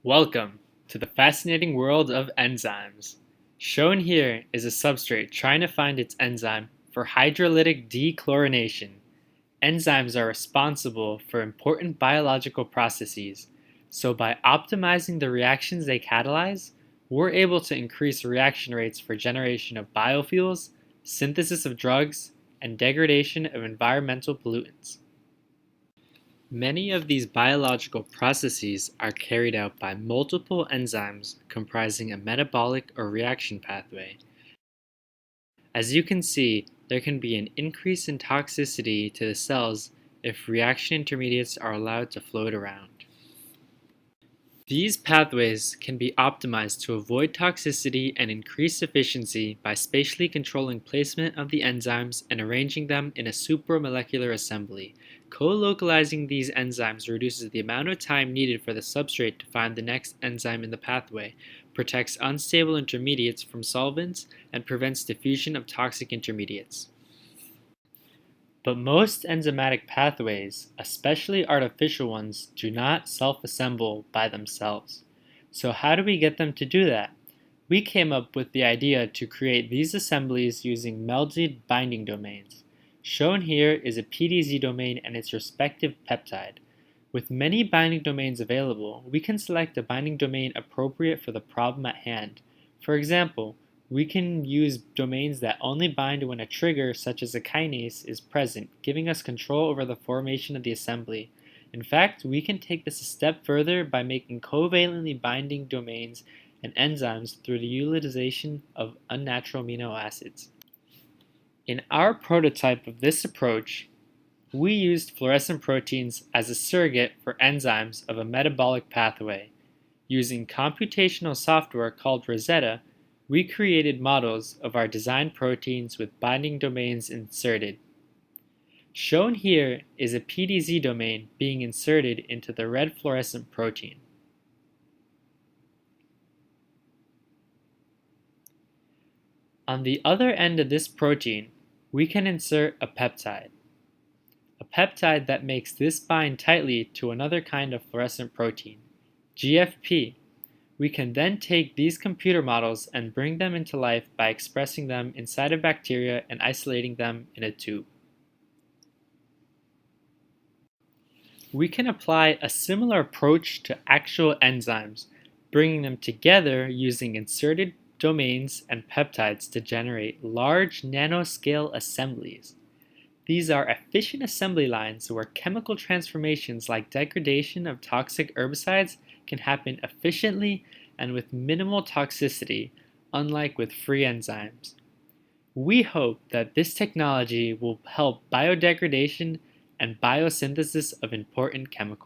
Welcome to the fascinating world of enzymes. Shown here is a substrate trying to find its enzyme for hydrolytic dechlorination. Enzymes are responsible for important biological processes, so by optimizing the reactions they catalyze, we're able to increase reaction rates for generation of biofuels, synthesis of drugs, and degradation of environmental pollutants. Many of these biological processes are carried out by multiple enzymes comprising a metabolic or reaction pathway. As you can see, there can be an increase in toxicity to the cells if reaction intermediates are allowed to float around. These pathways can be optimized to avoid toxicity and increase efficiency by spatially controlling placement of the enzymes and arranging them in a supramolecular assembly. Co-localizing these enzymes reduces the amount of time needed for the substrate to find the next enzyme in the pathway, protects unstable intermediates from solvents, and prevents diffusion of toxic intermediates. But most enzymatic pathways, especially artificial ones, do not self-assemble by themselves. So how do we get them to do that? We came up with the idea to create these assemblies using melded binding domains. Shown here is a PDZ domain and its respective peptide. With many binding domains available, we can select a binding domain appropriate for the problem at hand. For example, we can use domains that only bind when a trigger, such as a kinase, is present, giving us control over the formation of the assembly. In fact, we can take this a step further by making covalently binding domains and enzymes through the utilization of unnatural amino acids. In our prototype of this approach, we used fluorescent proteins as a surrogate for enzymes of a metabolic pathway. Using computational software called Rosetta, we created models of our designed proteins with binding domains inserted. Shown here is a PDZ domain being inserted into the red fluorescent protein. On the other end of this protein, we can insert a peptide that makes this bind tightly to another kind of fluorescent protein, GFP. We can then take these computer models and bring them into life by expressing them inside of bacteria and isolating them in a tube. We can apply a similar approach to actual enzymes, bringing them together using inserted domains and peptides to generate large nanoscale assemblies. These are efficient assembly lines where chemical transformations like degradation of toxic herbicides can happen efficiently and with minimal toxicity, unlike with free enzymes. We hope that this technology will help biodegradation and biosynthesis of important chemicals.